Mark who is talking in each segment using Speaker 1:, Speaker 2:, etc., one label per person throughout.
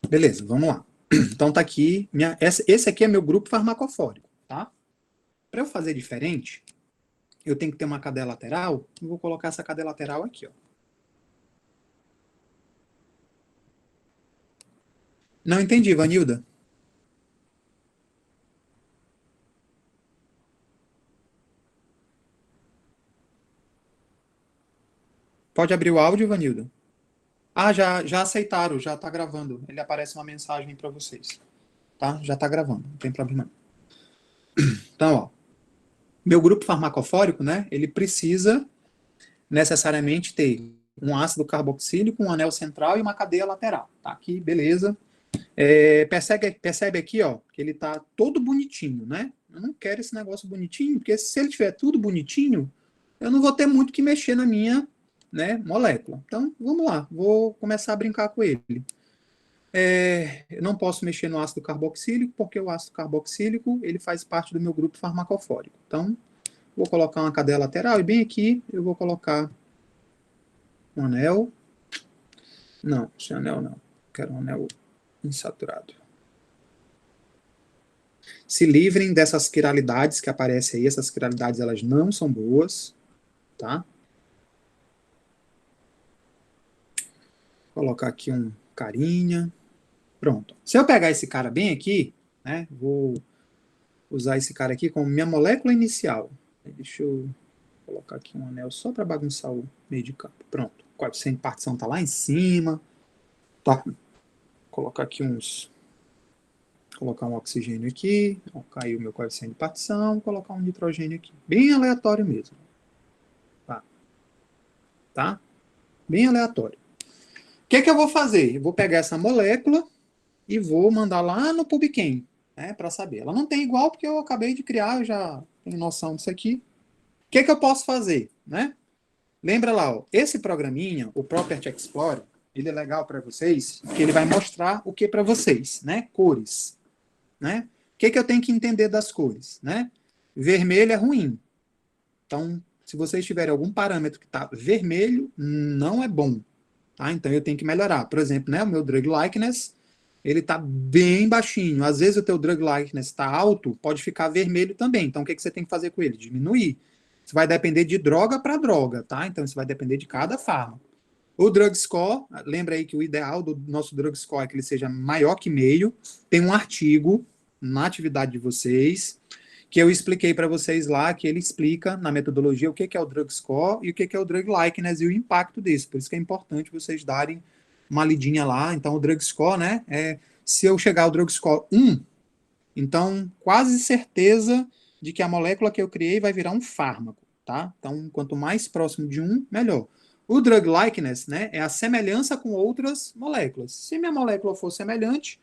Speaker 1: Beleza, vamos lá. Então tá aqui, esse aqui é meu grupo farmacofórico, tá? Para eu fazer diferente, eu tenho que ter uma cadeia lateral, eu vou colocar essa cadeia lateral aqui, ó. Não entendi, Vanilda. Pode abrir o áudio, Vanilda? Ah, já aceitaram, já tá gravando. Ele aparece uma mensagem para vocês, tá? Já tá gravando, não tem problema. Então, ó, meu grupo farmacofórico, né, ele precisa necessariamente ter um ácido carboxílico, um anel central e uma cadeia lateral. Tá aqui, beleza. Percebe aqui, ó, que ele tá todo bonitinho, né? Eu não quero esse negócio bonitinho, porque se ele tiver tudo bonitinho, eu não vou ter muito que mexer na minha, né, molécula. Então, vamos lá, vou começar a brincar com ele. Eu não posso mexer no ácido carboxílico, porque o ácido carboxílico ele faz parte do meu grupo farmacofórico. Então, vou colocar uma cadeia lateral e bem aqui eu vou colocar um anel. Não, esse anel não. Quero um anel insaturado. Se livrem dessas quiralidades que aparecem aí. Essas quiralidades, elas não são boas, tá? Vou colocar aqui um carinha. Pronto. Se eu pegar esse cara bem aqui, né? Vou usar esse cara aqui como minha molécula inicial. Deixa eu colocar aqui um anel só para bagunçar o meio de campo. Pronto. O coeficiente de partição está lá em cima. Tá. Vou colocar aqui uns. Colocar um oxigênio aqui. Ó, caiu o meu coeficiente de partição. Vou colocar um nitrogênio aqui. Bem aleatório mesmo. Tá? Bem aleatório. O que eu vou fazer? Eu vou pegar essa molécula e vou mandar lá no PubChem, né, para saber. Ela não tem igual porque eu acabei de criar, eu já tenho noção disso aqui. O que eu posso fazer? Né? Lembra lá, ó, esse programinha, o Property Explorer, ele é legal para vocês, porque ele vai mostrar o que para vocês, né? Cores. Né? O que eu tenho que entender das cores? Né? Vermelho é ruim. Então, se vocês tiverem algum parâmetro que está vermelho, não é bom. Tá? Então eu tenho que melhorar. Por exemplo, né, o meu drug likeness, ele está bem baixinho. Às vezes o teu drug likeness está alto, pode ficar vermelho também. Então o que você tem que fazer com ele? Diminuir. Isso vai depender de droga para droga, tá? Então isso vai depender de cada fármaco. O drug score, lembra aí que o ideal do nosso drug score é que ele seja maior que meio. Tem um artigo na atividade de vocês que eu expliquei para vocês lá, que ele explica na metodologia o que é o drug score e o que é o drug likeness e o impacto disso. Por isso que é importante vocês darem uma lidinha lá. Então, o drug score, né, se eu chegar ao drug score 1, então, quase certeza de que a molécula que eu criei vai virar um fármaco, tá? Então, quanto mais próximo de 1, melhor. O drug likeness, né, é a semelhança com outras moléculas. Se minha molécula for semelhante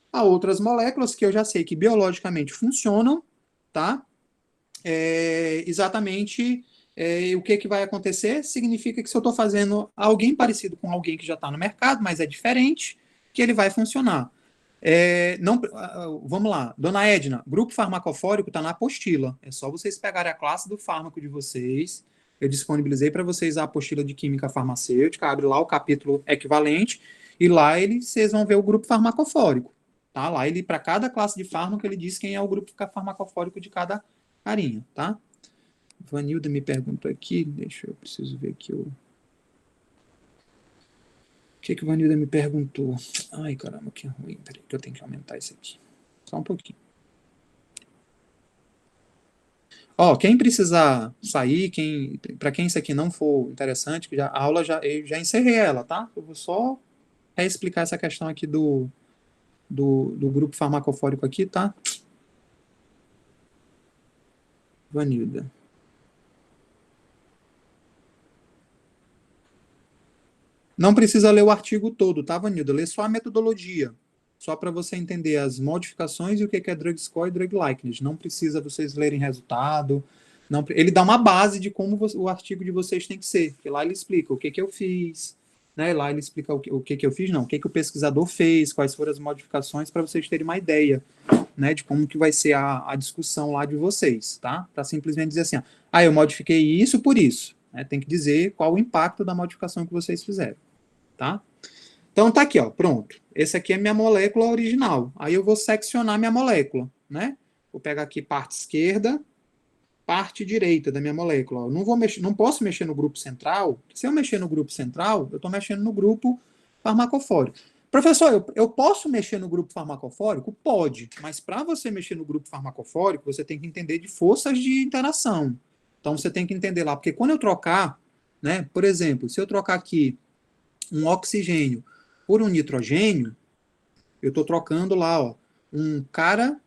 Speaker 1: a outras moléculas que eu já sei que biologicamente funcionam, tá? Exatamente o que vai acontecer significa que se eu estou fazendo alguém parecido com alguém que já está no mercado, mas é diferente, que ele vai funcionar. Não, vamos lá, dona Edna, grupo farmacofórico está na apostila. É só vocês pegarem a classe do fármaco de vocês. Eu disponibilizei para vocês a apostila de química farmacêutica. Abre lá o capítulo equivalente e lá vocês vão ver o grupo farmacofórico. Tá? Lá ele, para cada classe de fármaco, ele diz quem é o grupo farmacofórico de cada carinha, tá? Vanilda me perguntou aqui, deixa eu preciso ver aqui o que o Vanilda me perguntou. Ai, caramba, que ruim. Peraí, que eu tenho que aumentar isso aqui. Só um pouquinho. Ó, quem precisar sair, para quem isso aqui não for interessante, que a aula eu já encerrei ela, tá? Eu vou só reexplicar essa questão aqui do grupo farmacofórico aqui, tá? Vanilda. Não precisa ler o artigo todo, tá, Vanilda? Lê só a metodologia. Só para você entender as modificações e o que é drug score e drug likeness. Não precisa vocês lerem resultado. Não, ele dá uma base de como o artigo de vocês tem que ser. Porque lá ele explica o que eu fiz. Né? Lá ele explica o que eu fiz, não. O que o pesquisador fez, quais foram as modificações, para vocês terem uma ideia, né, de como que vai ser a discussão lá de vocês, tá? Para simplesmente dizer assim, eu modifiquei isso por isso. Né? Tem que dizer qual o impacto da modificação que vocês fizeram, tá? Então tá aqui, ó, pronto. Esse aqui é minha molécula original. Aí eu vou seccionar minha molécula, né? Vou pegar aqui parte esquerda, parte direita da minha molécula. Eu não vou mexer, não posso mexer no grupo central. Se eu mexer no grupo central, eu estou mexendo no grupo farmacofórico. Professor, eu posso mexer no grupo farmacofórico? Pode, mas para você mexer no grupo farmacofórico, você tem que entender de forças de interação. Então você tem que entender lá, porque quando eu trocar, né, por exemplo, se eu trocar aqui um oxigênio por um nitrogênio, eu estou trocando lá, ó, um cara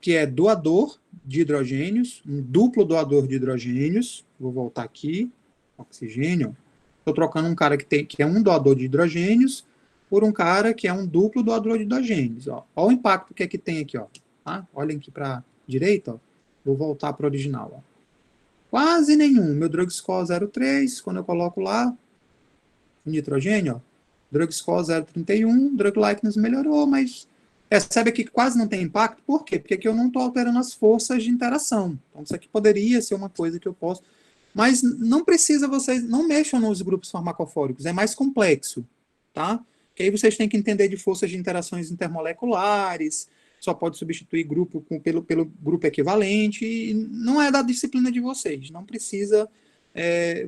Speaker 1: que é doador de hidrogênios, um duplo doador de hidrogênios. Vou voltar aqui, oxigênio. Estou trocando um cara que é um doador de hidrogênios por um cara que é um duplo doador de hidrogênios. Ó. Olha o impacto que é que tem aqui. Ó. Tá? Olhem aqui para a direita. Ó. Vou voltar para o original. Ó. Quase nenhum. Meu drug score 0,3, quando eu coloco lá, o nitrogênio, ó, drug score 0,31, drug likeness melhorou, mas percebe que quase não tem impacto. Por quê? Porque aqui eu não estou alterando as forças de interação. Então, isso aqui poderia ser uma coisa que eu posso... Mas não precisa vocês... Não mexam nos grupos farmacofóricos, é mais complexo, tá? Que aí vocês têm que entender de forças de interações intermoleculares, só pode substituir grupo pelo grupo equivalente, e não é da disciplina de vocês. Não precisa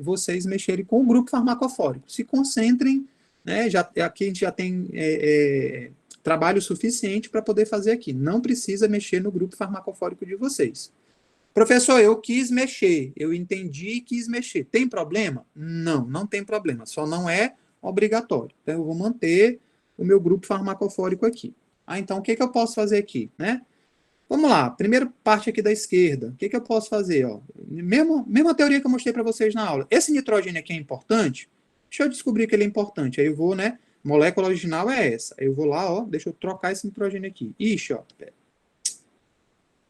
Speaker 1: vocês mexerem com o grupo farmacofórico. Se concentrem, né? Aqui a gente já tem trabalho suficiente para poder fazer aqui. Não precisa mexer no grupo farmacofórico de vocês. Professor, eu quis mexer, eu entendi e quis mexer. Tem problema? Não, não tem problema, só não é obrigatório. Então, eu vou manter o meu grupo farmacofórico aqui. Então, o que eu posso fazer aqui, né? Vamos lá, primeira parte aqui da esquerda. O que eu posso fazer? Ó? Mesma teoria que eu mostrei para vocês na aula. Esse nitrogênio aqui é importante? Deixa eu descobrir que ele é importante. Aí eu vou, né? Molécula original é essa. Aí eu vou lá, ó, deixa eu trocar esse nitrogênio aqui. Ixi, ó.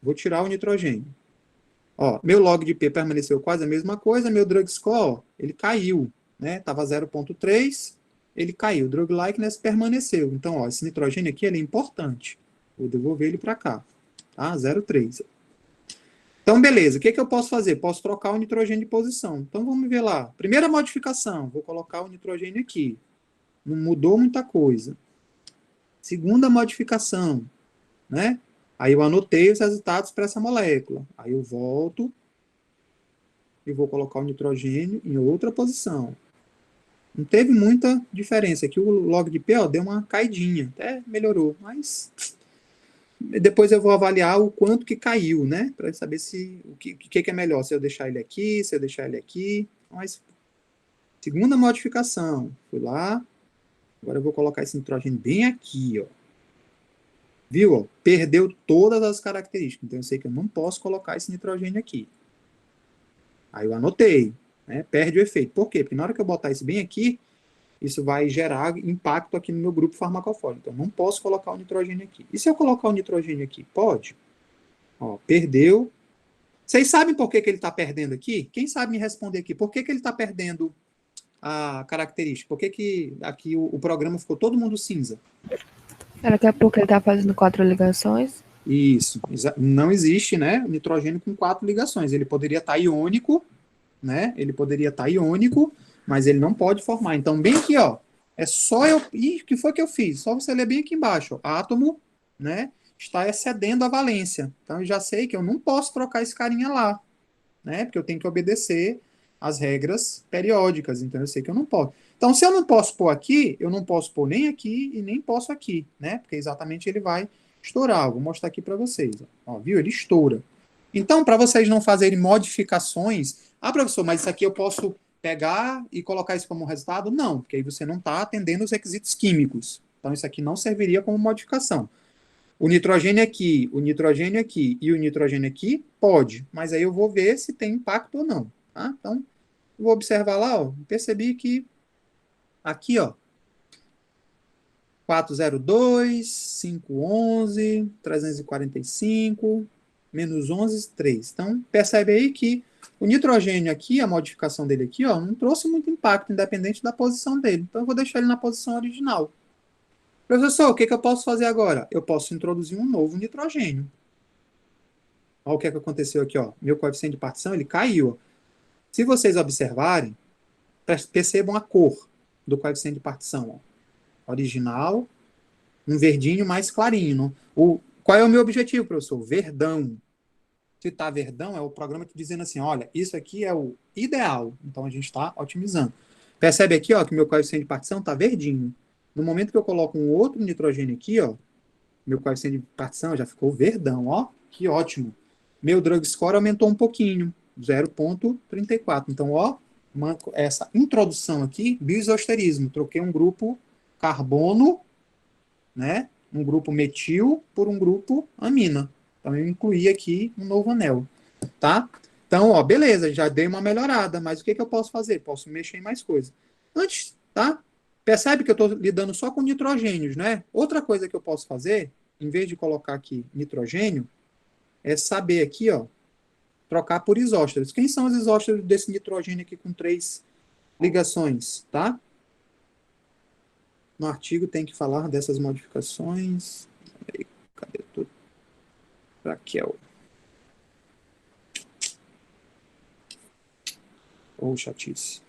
Speaker 1: Vou tirar o nitrogênio. Ó, meu log de P permaneceu quase a mesma coisa, meu drug score, ele caiu, né? Tava 0,3, ele caiu. Drug likeness permaneceu. Então, ó, esse nitrogênio aqui, ele é importante. Vou devolver ele para cá, tá? 0,3. Então, beleza. O que eu posso fazer? Posso trocar o nitrogênio de posição. Então, vamos ver lá. Primeira modificação, vou colocar o nitrogênio aqui. Não mudou muita coisa. Segunda modificação, né? Aí eu anotei os resultados para essa molécula. Aí eu volto e vou colocar o nitrogênio em outra posição. Não teve muita diferença. Aqui o log de P, ó, deu uma caidinha. Até melhorou, mas depois eu vou avaliar o quanto que caiu, né? Para saber se o que é melhor, se eu deixar ele aqui, se eu deixar ele aqui. Mas segunda modificação, fui lá. Agora eu vou colocar esse nitrogênio bem aqui, ó. Viu? Ó, perdeu todas as características. Então eu sei que eu não posso colocar esse nitrogênio aqui. Aí eu anotei, né? Perde o efeito. Por quê? Porque na hora que eu botar isso bem aqui, isso vai gerar impacto aqui no meu grupo farmacofórico. Então, não posso colocar o nitrogênio aqui. E se eu colocar o nitrogênio aqui? Pode. Ó, perdeu. Vocês sabem por que ele está perdendo aqui? Quem sabe me responder aqui? Por que ele está perdendo a característica? Por que aqui o programa ficou todo mundo cinza?
Speaker 2: Era até porque ele está fazendo 4 ligações.
Speaker 1: Isso. Não existe, né, nitrogênio com 4 ligações. Ele poderia estar iônico, né? Ele poderia estar iônico, mas ele não pode formar. Então, bem aqui, ó, é só eu... Ih, o que foi que eu fiz? Só você ler bem aqui embaixo, ó, átomo, né, está excedendo a valência. Então, eu já sei que eu não posso trocar esse carinha lá, né, porque eu tenho que obedecer às regras periódicas, então eu sei que eu não posso. Então, se eu não posso pôr aqui, eu não posso pôr nem aqui e nem posso aqui, né, porque exatamente ele vai estourar. Eu vou mostrar aqui para vocês. Ó, viu? Ele estoura. Então, para vocês não fazerem modificações, professor, mas isso aqui eu posso pegar e colocar isso como resultado? Não, porque aí você não está atendendo os requisitos químicos. Então, isso aqui não serviria como modificação. O nitrogênio aqui, o nitrogênio aqui e o nitrogênio aqui, pode, mas aí eu vou ver se tem impacto ou não. Tá? Então, eu vou observar lá, ó, percebi que aqui, ó, 402, 511, 345, menos 11, 3. Então, percebe aí que o nitrogênio aqui, a modificação dele aqui, ó, não trouxe muito impacto, independente da posição dele. Então, eu vou deixar ele na posição original. Professor, o que eu posso fazer agora? Eu posso introduzir um novo nitrogênio. Olha o que aconteceu aqui, ó. Meu coeficiente de partição, ele caiu. Se vocês observarem, percebam a cor do coeficiente de partição, ó. original, um verdinho mais clarinho. Qual é o meu objetivo, professor? Verdão. Se está verdão, é o programa te dizendo assim, olha, isso aqui é o ideal. Então, a gente está otimizando. Percebe aqui, ó, que meu coeficiente de partição está verdinho. No momento que eu coloco um outro nitrogênio aqui, ó, meu coeficiente de partição já ficou verdão, ó, que ótimo. Meu drug score aumentou um pouquinho, 0,34. Então, ó, essa introdução aqui, bioisosterismo, troquei um grupo carbono, né, um grupo metil por um grupo amina. Então, eu incluí aqui um novo anel, tá? Então, ó, beleza, já dei uma melhorada, mas o que eu posso fazer? Posso mexer em mais coisas. Antes, tá? Percebe que eu estou lidando só com nitrogênios, né? Outra coisa que eu posso fazer, em vez de colocar aqui nitrogênio, é saber aqui, ó, trocar por isósteros. Quem são os isósteros desse nitrogênio aqui com 3 ligações, tá? No artigo tem que falar dessas modificações. Cadê tudo? Raquel. Ou chatice.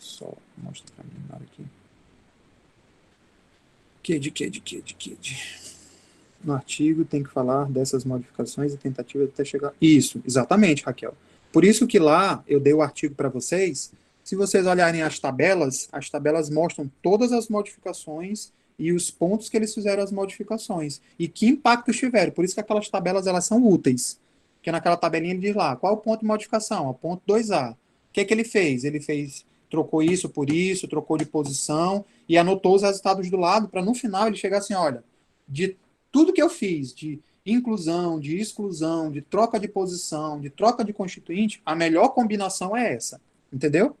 Speaker 1: Só mostrar pra mim aqui. Que. No artigo tem que falar dessas modificações e tentativas até chegar... Isso, exatamente, Raquel. Por isso que lá eu dei o artigo para vocês. Se vocês olharem as tabelas mostram todas as modificações e os pontos que eles fizeram as modificações. E que impactos tiveram. Por isso que aquelas tabelas elas são úteis. Porque naquela tabelinha ele diz lá, qual é o ponto de modificação? O ponto 2A. O que ele fez? Ele trocou isso por isso, trocou de posição e anotou os resultados do lado para no final ele chegar assim, olha, de tudo que eu fiz de inclusão, de exclusão, de troca de posição, de troca de constituinte, a melhor combinação é essa. Entendeu?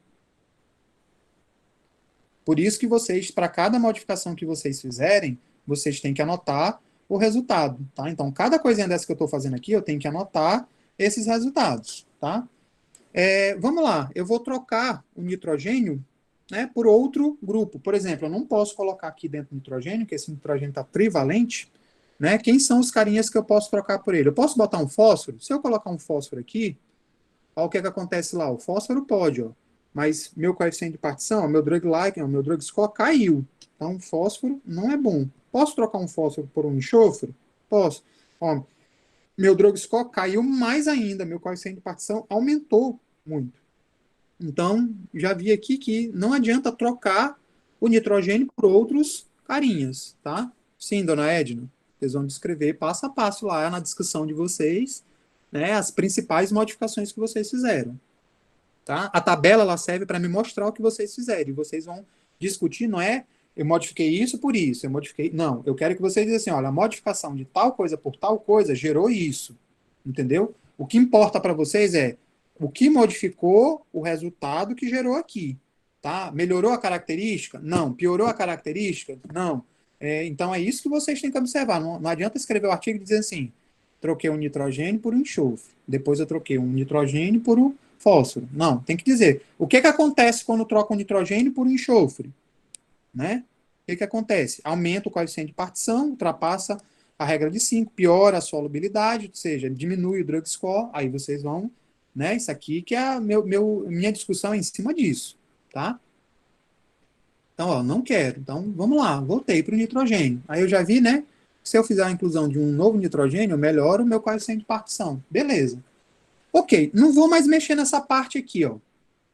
Speaker 1: Por isso que vocês, para cada modificação que vocês fizerem, vocês têm que anotar o resultado, tá? Então, cada coisinha dessa que eu estou fazendo aqui, eu tenho que anotar esses resultados, tá? Vamos lá, eu vou trocar o nitrogênio, né, por outro grupo. Por exemplo, eu não posso colocar aqui dentro do nitrogênio, que esse nitrogênio está trivalente, né? Quem são os carinhas que eu posso trocar por ele? Eu posso botar um fósforo? Se eu colocar um fósforo aqui, olha o que acontece lá. O fósforo pode, ó, mas meu coeficiente de partição, meu drug like, meu drug score caiu. Então, fósforo não é bom. Posso trocar um fósforo por um enxofre? Posso. Ó, meu drug score caiu mais ainda, meu coeficiente de partição aumentou muito. Então, já vi aqui que não adianta trocar o nitrogênio por outros carinhas, tá? Sim, dona Edna, vocês vão descrever passo a passo lá na discussão de vocês, né, as principais modificações que vocês fizeram, tá? A tabela ela serve para me mostrar o que vocês fizeram, e vocês vão discutir, não é eu modifiquei isso por isso, eu modifiquei... Não, eu quero que vocês dizem assim, olha, a modificação de tal coisa por tal coisa gerou isso, entendeu? O que importa para vocês é o que modificou o resultado que gerou aqui, tá? Melhorou a característica? Não. Piorou a característica? Não. Então é isso que vocês têm que observar. Não adianta escrever o artigo e dizer assim, troquei um nitrogênio por um enxofre, depois eu troquei um nitrogênio por um fósforo. Não, tem que dizer o que acontece quando troca um nitrogênio por um enxofre, né? O que acontece? Aumenta o coeficiente de partição, ultrapassa a regra de 5, piora a solubilidade, ou seja, diminui o drug score, aí vocês vão, né? Isso aqui que é minha discussão é em cima disso, tá? Então, ó, não quero. Então, vamos lá, voltei para o nitrogênio. Aí eu já vi, né? Se eu fizer a inclusão de um novo nitrogênio, eu melhoro o meu coeficiente de partição. Beleza. Ok, não vou mais mexer nessa parte aqui, ó.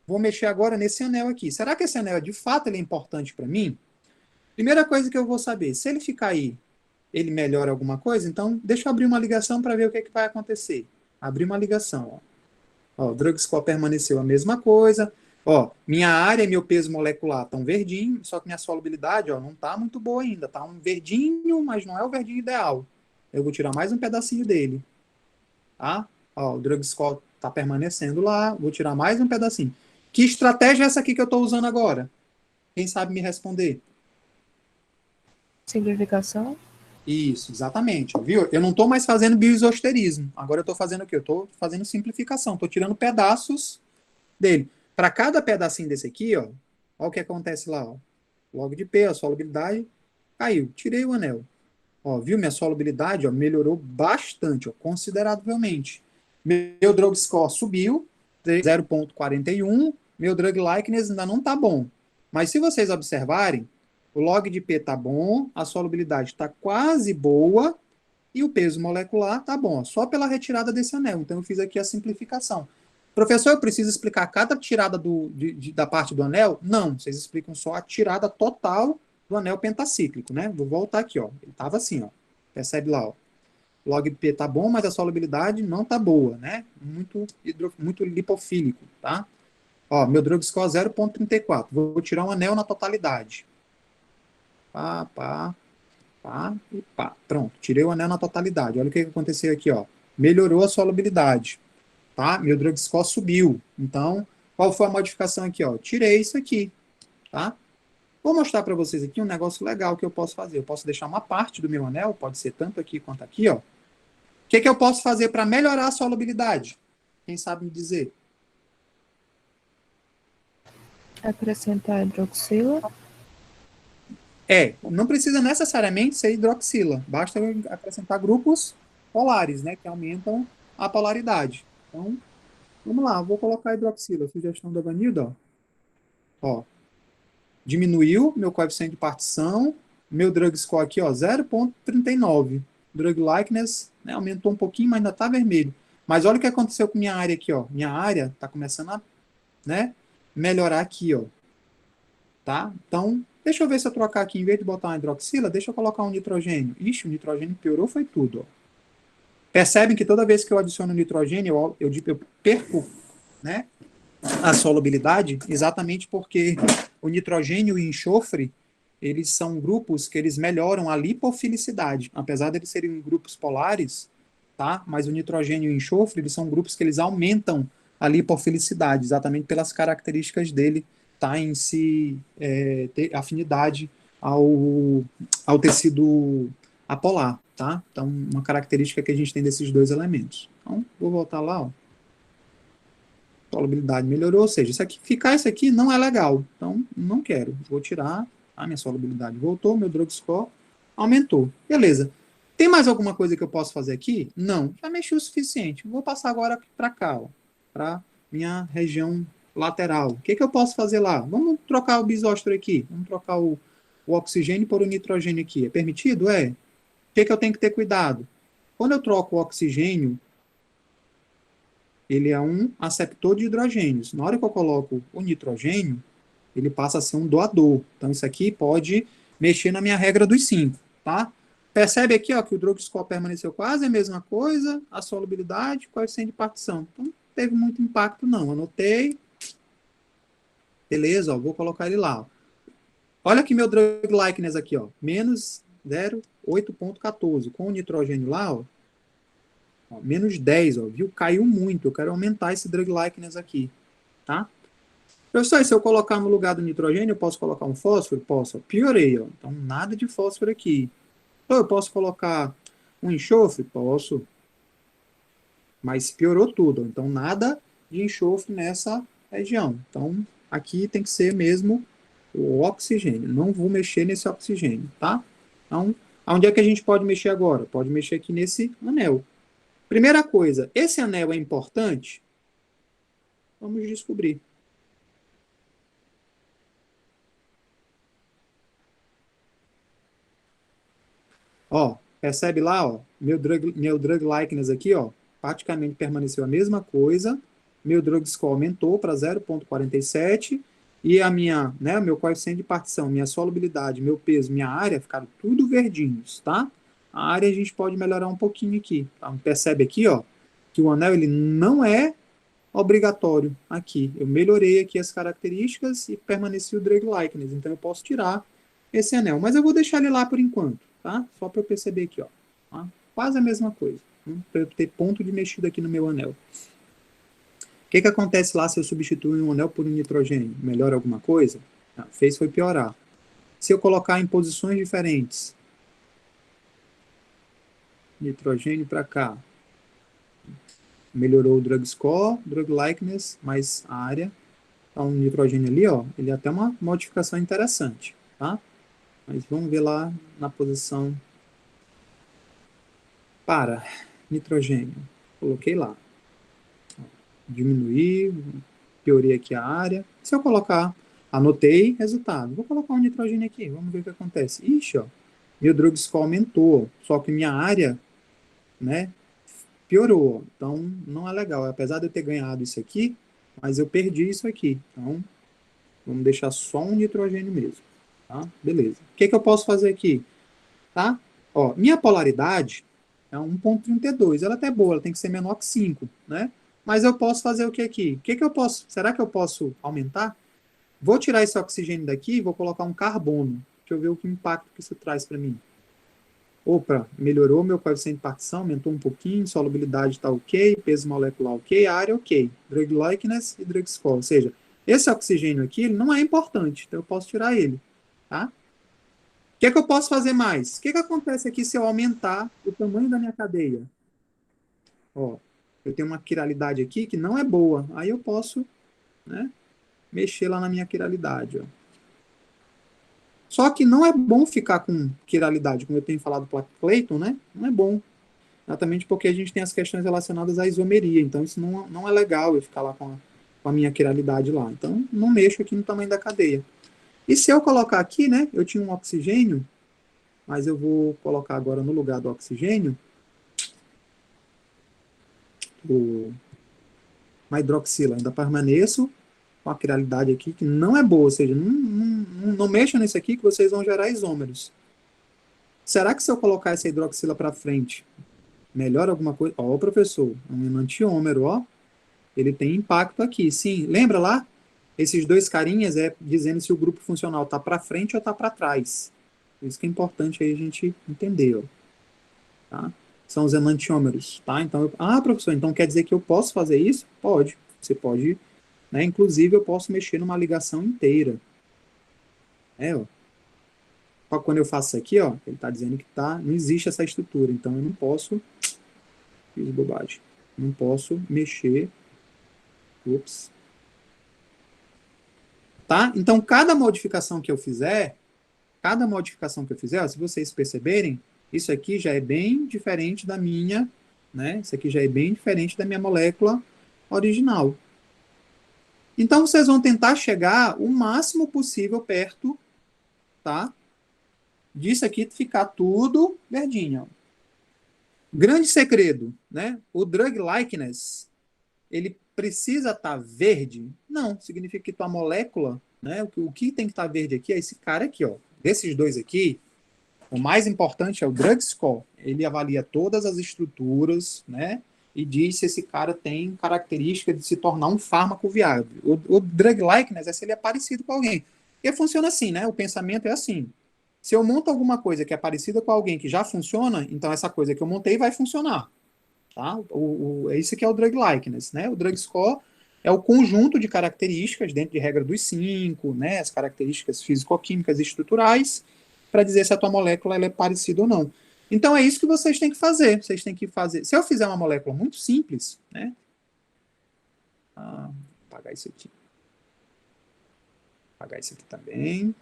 Speaker 1: Vou mexer agora nesse anel aqui. Será que esse anel, de fato, ele é importante para mim? Primeira coisa que eu vou saber, se ele ficar aí, ele melhora alguma coisa? Então, deixa eu abrir uma ligação para ver o que vai acontecer. Abrir uma ligação, ó. O drug score permaneceu a mesma coisa. Ó, minha área e meu peso molecular estão verdinho, só que minha solubilidade, ó, não está muito boa ainda. Está um verdinho, mas não é o verdinho ideal. Eu vou tirar mais um pedacinho dele. Tá? Ó, o drug score está permanecendo lá. Vou tirar mais um pedacinho. Que estratégia é essa aqui que eu estou usando agora? Quem sabe me responder?
Speaker 2: Simplificação.
Speaker 1: Isso, exatamente. Viu? Eu não estou mais fazendo bioisosterismo. Agora eu estou fazendo o quê? Eu estou fazendo simplificação. Estou tirando pedaços dele. Para cada pedacinho desse aqui, ó, o que acontece lá, ó. Log de P, a solubilidade caiu. Tirei o anel. Ó, viu? Minha solubilidade, ó, melhorou bastante, ó, consideravelmente. Meu drug score subiu, 0,41. meu drug likeness ainda não está bom. Mas se vocês observarem, o log de P está bom, a solubilidade está quase boa e o peso molecular está bom, só pela retirada desse anel. Então eu fiz aqui a simplificação. Professor, eu preciso explicar cada tirada da parte do anel? Não, vocês explicam só a tirada total do anel pentacíclico, né? Vou voltar aqui, ó. Ele estava assim, ó. Percebe lá, ó. Log P tá bom, mas a solubilidade não tá boa, né? Muito lipofílico, tá? Ó, meu drug score 0,34. Vou tirar um anel na totalidade. Pá, pá, pá e pá. Pronto, tirei o anel na totalidade. Olha o que aconteceu aqui, ó. Melhorou a solubilidade, tá? Meu drug score subiu. Então, qual foi a modificação aqui, ó? Tirei isso aqui, tá? Vou mostrar para vocês aqui um negócio legal que eu posso fazer. Eu posso deixar uma parte do meu anel, pode ser tanto aqui quanto aqui, ó. O que eu posso fazer para melhorar a solubilidade? Quem sabe me dizer?
Speaker 2: Acrescentar hidroxila.
Speaker 1: Não precisa necessariamente ser hidroxila, basta acrescentar grupos polares, né, que aumentam a polaridade. Então, vamos lá, vou colocar hidroxila, sugestão da Vanilda, ó. Diminuiu meu coeficiente de partição, meu drug score aqui, ó, 0,39. Drug likeness, né, aumentou um pouquinho, mas ainda está vermelho. Mas olha o que aconteceu com minha área aqui, ó. Minha área está começando a, né, melhorar aqui, ó. Tá? Então, deixa eu ver se eu trocar aqui, em vez de botar uma hidroxila, deixa eu colocar um nitrogênio. Ixi, o nitrogênio piorou, foi tudo. Ó. Percebem que toda vez que eu adiciono nitrogênio, eu perco, né, a solubilidade, exatamente porque o nitrogênio e o enxofre, eles são grupos que eles melhoram a lipofilicidade. Apesar de eles serem grupos polares, tá? Mas o nitrogênio e o enxofre, eles são grupos que eles aumentam a lipofilicidade, exatamente pelas características dele tá em se ter afinidade ao tecido apolar, tá? Então, uma característica que a gente tem desses dois elementos. Então, vou voltar lá, ó. Solubilidade melhorou, ou seja, ficar isso aqui não é legal. Então, não quero. Vou tirar a minha solubilidade. Voltou, meu drug score aumentou. Beleza. Tem mais alguma coisa que eu posso fazer aqui? Não. Já mexi o suficiente. Vou passar agora para cá, para minha região lateral. O que eu posso fazer lá? Vamos trocar o bisóstero aqui. Vamos trocar o oxigênio por o nitrogênio aqui. É permitido? É. O que eu tenho que ter cuidado? Quando eu troco o oxigênio, ele é um aceptor de hidrogênios. Na hora que eu coloco o nitrogênio, ele passa a ser um doador. Então, isso aqui pode mexer na minha regra dos 5, tá? Percebe aqui, ó, que o drug score permaneceu quase a mesma coisa, a solubilidade, coeficiente de partição. Então, não teve muito impacto, não. Anotei. Beleza, ó, vou colocar ele lá. Ó. Olha aqui meu drug likeness aqui, ó, menos 0,8.14. Com o nitrogênio lá, ó, menos 10, ó, viu? Caiu muito. Eu quero aumentar esse drug likeness aqui, tá? Professor, se eu colocar no lugar do nitrogênio, eu posso colocar um fósforo? Posso. Piorei, ó. Então, nada de fósforo aqui. Eu posso colocar um enxofre? Posso. Mas piorou tudo. Então, nada de enxofre nessa região. Então, aqui tem que ser mesmo o oxigênio. Não vou mexer nesse oxigênio, tá? Então, onde é que a gente pode mexer agora? Pode mexer aqui nesse anel. Primeira coisa, esse anel é importante? Vamos descobrir. Ó, percebe lá, ó, meu drug likeness aqui, ó, praticamente permaneceu a mesma coisa. Meu drug score aumentou para 0,47 e a minha, né, meu coeficiente de partição, minha solubilidade, meu peso, minha área ficaram tudo verdinhos, tá? A área a gente pode melhorar um pouquinho aqui. Tá? Percebe aqui, ó, que o anel ele não é obrigatório aqui. Eu melhorei aqui as características e permaneci o drug likeness. Então eu posso tirar esse anel, mas eu vou deixar ele lá por enquanto, tá? Só para eu perceber aqui, ó. Tá? Quase a mesma coisa, para eu ter ponto de mexida aqui no meu anel. O que acontece lá se eu substituir um anel por um nitrogênio? Melhora alguma coisa? Não, fez foi piorar. Se eu colocar em posições diferentes, nitrogênio para cá, melhorou o drug score, drug likeness, mais a área. Então, o nitrogênio ali, ó, ele é até uma modificação interessante, tá? Mas vamos ver lá na posição para nitrogênio. Coloquei lá. Diminuir, piorei aqui a área. Se eu colocar, anotei, resultado. Vou colocar um nitrogênio aqui, vamos ver o que acontece. Ixi, ó, meu drug score aumentou, só que minha área, né, piorou. Então, não é legal. Apesar de eu ter ganhado isso aqui, mas eu perdi isso aqui. Então, vamos deixar só um nitrogênio mesmo. Tá? Beleza. O que eu posso fazer aqui? Tá? Ó, minha polaridade é 1,32. Ela até é boa, ela tem que ser menor que 5, né? Mas eu posso fazer o que aqui? O que eu posso? Será que eu posso aumentar? Vou tirar esse oxigênio daqui e vou colocar um carbono. Deixa eu ver o que impacto que isso traz para mim. Opa, melhorou meu coeficiente de partição, aumentou um pouquinho, solubilidade está ok, peso molecular ok, área ok, drug likeness e drug score. Ou seja, esse oxigênio aqui ele não é importante, então eu posso tirar ele. Tá? O que eu posso fazer mais? O que acontece aqui se eu aumentar o tamanho da minha cadeia? Ó, eu tenho uma quiralidade aqui que não é boa, aí eu posso, né, mexer lá na minha quiralidade. Ó. Só que não é bom ficar com quiralidade, como eu tenho falado para Clayton, né? Não é bom. Exatamente porque a gente tem as questões relacionadas à isomeria. Então, isso não é legal eu ficar lá com a minha quiralidade lá. Então, não mexo aqui no tamanho da cadeia. E se eu colocar aqui, né? Eu tinha um oxigênio, mas eu vou colocar agora no lugar do oxigênio uma hidroxila. Ainda permaneço com a quiralidade aqui, que não é boa. Ou seja, não mexam nisso aqui que vocês vão gerar isômeros. Será que se eu colocar essa hidroxila para frente, melhora alguma coisa? Ó, o professor, é um enantiômero, ó. Ele tem impacto aqui. Sim, lembra lá? Esses dois carinhas é dizendo se o grupo funcional está para frente ou está para trás. Isso que é importante aí a gente entender. Ó, tá? São os enantiômeros. Tá? Então, professor, então quer dizer que eu posso fazer isso? Pode. Você pode, né? Inclusive, eu posso mexer numa ligação inteira. Ó. Quando eu faço isso aqui, ó, ele está dizendo que não existe essa estrutura. Então, eu não posso. Fiz bobagem. Não posso mexer. Ups. Tá? Então, cada modificação que eu fizer, ó, se vocês perceberem, isso aqui já é bem diferente da minha, né? Isso aqui já é bem diferente da minha molécula original. Então, vocês vão tentar chegar o máximo possível perto, tá? Disso aqui ficar tudo verdinho. Grande segredo, né? O drug likeness, ele precisa estar verde? Não, significa que tua molécula, né? O que tem que estar verde aqui é esse cara aqui, ó. Desses dois aqui, o mais importante é o drug score. Ele avalia todas as estruturas, né? E diz se esse cara tem característica de se tornar um fármaco viável. O drug likeness é se ele é parecido com alguém. E funciona assim, né? O pensamento é assim. Se eu monto alguma coisa que é parecida com alguém que já funciona, então essa coisa que eu montei vai funcionar. Tá? É isso que é o drug likeness, né? O drug score é o conjunto de características dentro de regra dos 5, né? As características físico-químicas e estruturais para dizer se a tua molécula ela é parecida ou não. Então é isso que vocês têm que fazer. Vocês têm que fazer. Se eu fizer uma molécula muito simples, né? Vou apagar isso aqui. Apagar isso aqui também.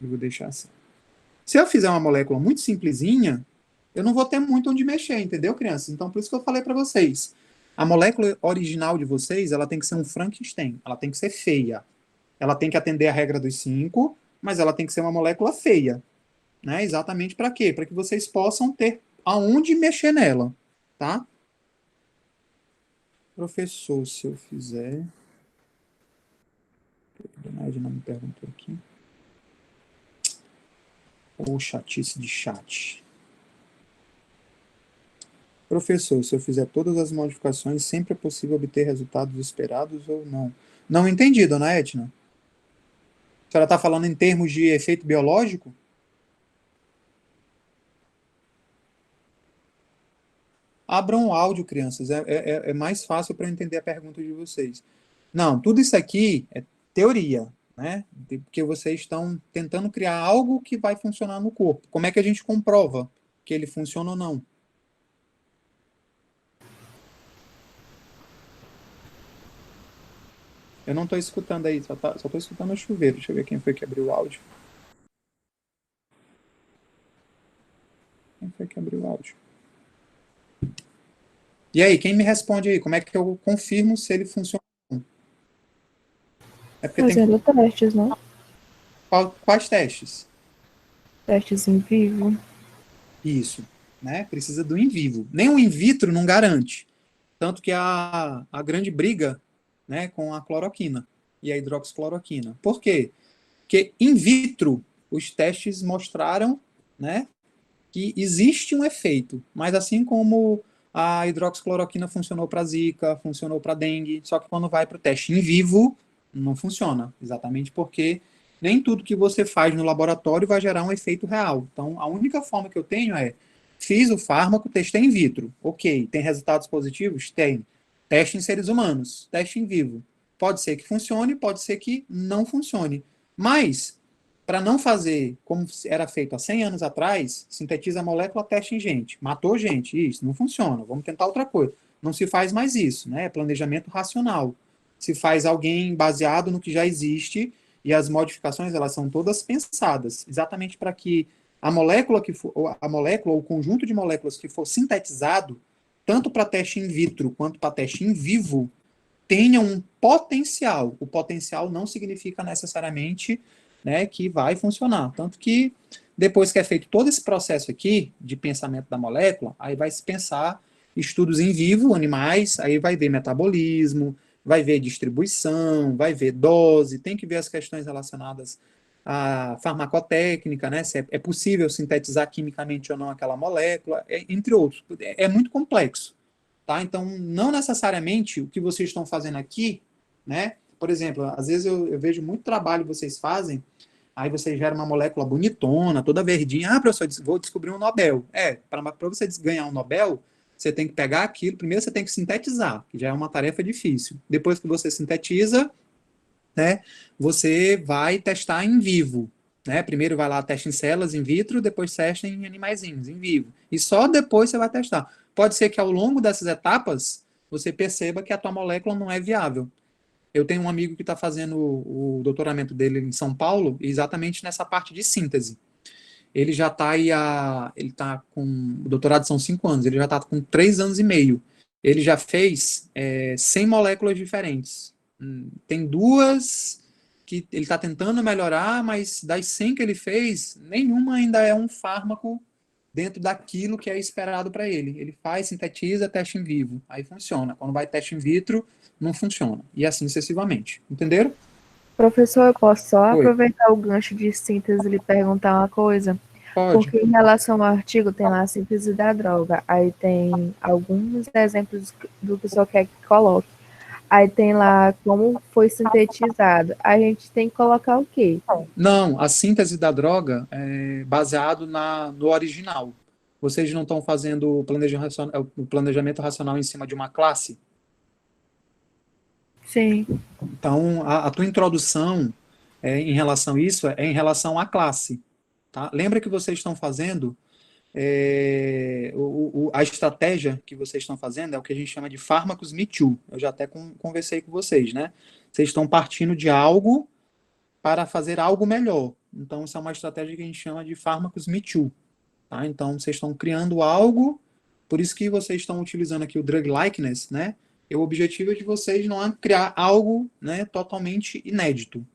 Speaker 1: Eu vou deixar assim. Se eu fizer uma molécula muito simplesinha, eu não vou ter muito onde mexer, entendeu, crianças? Então, por isso que eu falei para vocês. A molécula original de vocês, ela tem que ser um Frankenstein. Ela tem que ser feia. Ela tem que atender a regra dos 5, mas ela tem que ser uma molécula feia. Né? Exatamente para quê? Para que vocês possam ter aonde mexer nela. Tá? Professor, se eu fizer... A Edna me perguntou aqui. Ou chatice de chat. Professor, se eu fizer todas as modificações, sempre é possível obter resultados esperados ou não? Não entendi, dona Etna. A senhora está falando em termos de efeito biológico? Abram o áudio, crianças. É mais fácil para entender a pergunta de vocês. Não, tudo isso aqui é teoria, né? Porque vocês estão tentando criar algo que vai funcionar no corpo. Como é que a gente comprova que ele funciona ou não? Eu não estou escutando aí, só estou escutando o chuveiro. Deixa eu ver quem foi que abriu o áudio. Quem foi que abriu o áudio? E aí, quem me responde aí? Como é que eu confirmo se ele funciona? É porque tem
Speaker 2: Fazendo testes, né?
Speaker 1: quais testes?
Speaker 2: Testes em vivo.
Speaker 1: Isso, né? Precisa do in vivo. Nem o in vitro não garante. Tanto que a grande briga, né, com a cloroquina e a hidroxicloroquina. Por quê? Porque in vitro os testes mostraram, né, que existe um efeito, mas assim como a hidroxicloroquina funcionou para Zika, funcionou para dengue, só que quando vai para o teste em vivo, não funciona, exatamente porque nem tudo que você faz no laboratório vai gerar um efeito real. Então, a única forma que eu tenho é, fiz o fármaco, testei in vitro, ok, tem resultados positivos? Tem. Teste em seres humanos, teste em vivo. Pode ser que funcione, pode ser que não funcione. Mas para não fazer como era feito há 100 anos atrás, sintetiza a molécula, testa em gente. Matou gente, isso, não funciona, vamos tentar outra coisa. Não se faz mais isso, né? É planejamento racional. Se faz alguém baseado no que já existe e as modificações, elas são todas pensadas, exatamente para que a molécula ou o conjunto de moléculas que for sintetizado, tanto para teste in vitro quanto para teste in vivo, tenha um potencial. O potencial não significa necessariamente, né, que vai funcionar. Tanto que depois que é feito todo esse processo aqui de pensamento da molécula, aí vai se pensar estudos em vivo, animais, aí vai ver metabolismo, vai ver distribuição, vai ver dose, tem que ver as questões relacionadas à farmacotécnica, né, se é possível sintetizar quimicamente ou não aquela molécula, entre outros. É muito complexo. Tá? Então, não necessariamente o que vocês estão fazendo aqui, né? Por exemplo, às vezes eu vejo muito trabalho que vocês fazem, aí você gera uma molécula bonitona, toda verdinha. Ah, professor, vou descobrir um Nobel. Para você ganhar um Nobel, você tem que pegar aquilo, primeiro você tem que sintetizar, que já é uma tarefa difícil. Depois que você sintetiza, né, você vai testar em vivo. Né? Primeiro vai lá, testa em células in vitro, depois testa em animaizinhos, em vivo. E só depois você vai testar. Pode ser que ao longo dessas etapas você perceba que a tua molécula não é viável. Eu tenho um amigo que está fazendo o doutoramento dele em São Paulo, exatamente nessa parte de síntese. Ele já está aí, ele está com, o doutorado são 5 anos, ele já está com 3 anos e meio. Ele já fez 100 moléculas diferentes. Tem duas que ele está tentando melhorar, mas das 100 que ele fez, nenhuma ainda é um fármaco dentro daquilo que é esperado para ele. Ele faz, sintetiza, teste em vivo, aí funciona. Quando vai teste in vitro, não funciona. E assim sucessivamente. Entenderam?
Speaker 2: Professor, eu posso só
Speaker 1: Oi,
Speaker 2: aproveitar o gancho de síntese e lhe perguntar uma coisa?
Speaker 1: pode.
Speaker 2: Porque em relação ao artigo, tem lá a síntese da droga. Aí tem alguns exemplos do que o senhor quer que coloque. Aí tem lá como foi sintetizado. A gente tem que colocar o quê?
Speaker 1: Não, a síntese da droga é baseado no original. Vocês não estão fazendo o planejamento racional em cima de uma classe?
Speaker 2: Sim,
Speaker 1: Então, a tua introdução em relação a isso é em relação à classe. Tá? Lembra que vocês estão fazendo, a estratégia que vocês estão fazendo é o que a gente chama de fármacos Me Too. Eu já até conversei com vocês, né? Vocês estão partindo de algo para fazer algo melhor. Então, isso é uma estratégia que a gente chama de fármacos Me Too. Tá? Então, vocês estão criando algo, por isso que vocês estão utilizando aqui o drug likeness, né? E o objetivo é de vocês não é criar algo, né, totalmente inédito.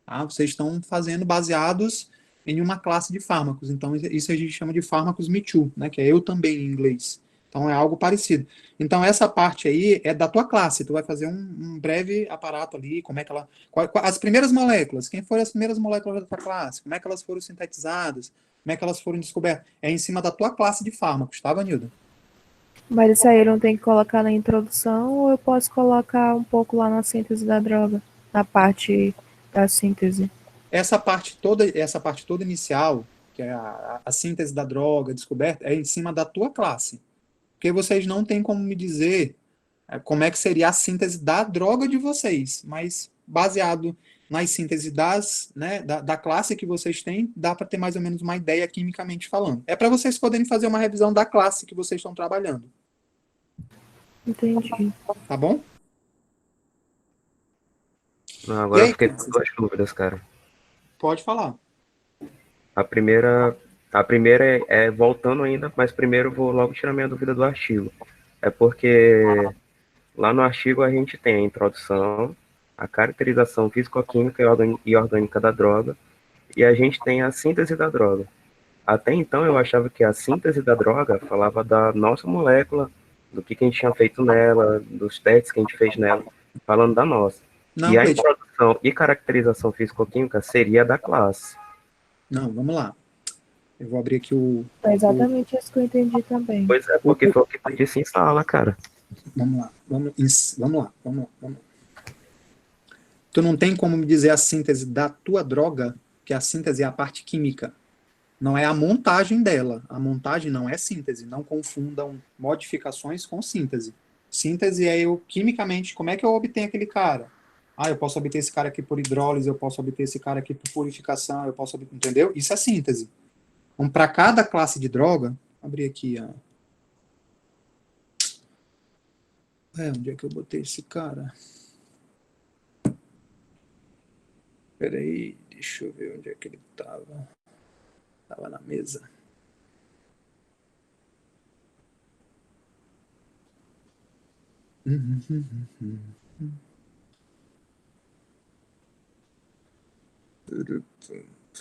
Speaker 1: Tá? Vocês estão fazendo baseados em uma classe de fármacos. Então, isso a gente chama de fármacos Me Too, né, que é eu também em inglês. Então, é algo parecido. Então, essa parte aí é da tua classe. Tu vai fazer um breve aparato ali, como é que ela... as primeiras moléculas, quem foram as primeiras moléculas da tua classe? Como é que elas foram sintetizadas? Como é que elas foram descobertas? É em cima da tua classe de fármacos, tá, Vanilda?
Speaker 2: mas isso aí eu não tenho que colocar na introdução ou eu posso colocar um pouco lá na síntese da droga, na parte da síntese?
Speaker 1: Essa parte toda inicial, que é a síntese da droga, a descoberta, é em cima da tua classe. Porque vocês não têm como me dizer como é que seria a síntese da droga de vocês, mas baseado nas sínteses da classe que vocês têm, dá para ter mais ou menos uma ideia quimicamente falando. É para vocês poderem fazer uma revisão da classe que vocês estão trabalhando,
Speaker 2: Entendi.
Speaker 1: tá bom?
Speaker 3: Não,
Speaker 1: E
Speaker 3: agora eu
Speaker 1: aí,
Speaker 3: fiquei com duas dúvidas, cara.
Speaker 1: pode falar.
Speaker 3: A primeira, a primeira é voltando ainda, mas primeiro eu vou logo tirar minha dúvida do artigo. É porque lá no artigo a gente tem a introdução, a caracterização físico-química e orgânica da droga, e a gente tem a síntese da droga. Até então eu achava que a síntese da droga falava da nossa molécula, do que a gente tinha feito nela, dos testes que a gente fez nela, falando da nossa.
Speaker 1: Não,
Speaker 3: E a
Speaker 1: Cleiton.
Speaker 3: introdução e caracterização físico-química seria da classe.
Speaker 1: Não, vamos lá. Eu vou abrir aqui o.
Speaker 2: Foi exatamente isso que eu entendi também.
Speaker 3: Pois é, porque foi o que tu disse em sala, cara.
Speaker 1: Vamos lá. Vamos lá. Tu não tem como me dizer a síntese da tua droga, que a síntese é a parte química. Não é a montagem dela. A montagem não é síntese. Não confundam modificações com síntese. Síntese é eu, quimicamente, como é que eu obtenho aquele cara? Ah, eu posso obter esse cara aqui por hidrólise, eu posso obter esse cara aqui por purificação, eu posso obter, entendeu? Isso é síntese. Então, para cada classe de droga, vou abrir aqui, ó. Onde é que eu botei esse cara? Peraí, deixa eu ver onde é que ele estava. Estava na mesa.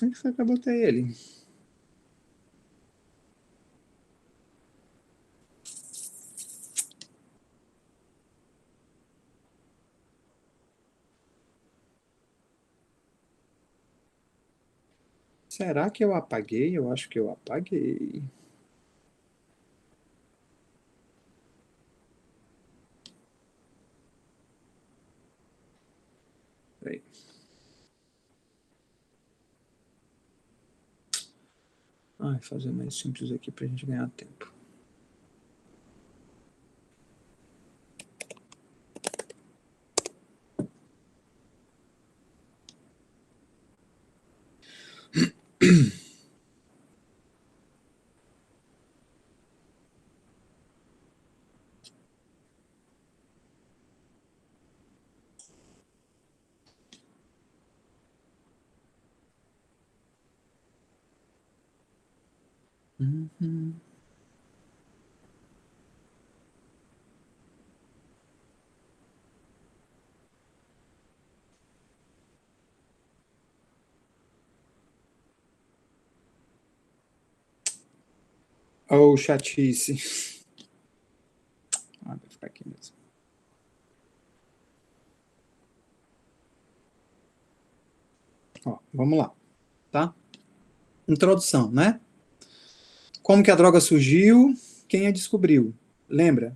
Speaker 1: Onde foi que eu botei ele? Será que eu apaguei? Eu acho que eu apaguei. Peraí. Fazer mais simples aqui para a gente ganhar tempo. Oh, chatice. Vai ficar aqui mesmo. Ó, vamos lá, tá? Introdução, né? Como que a droga surgiu? Quem a descobriu? Lembra?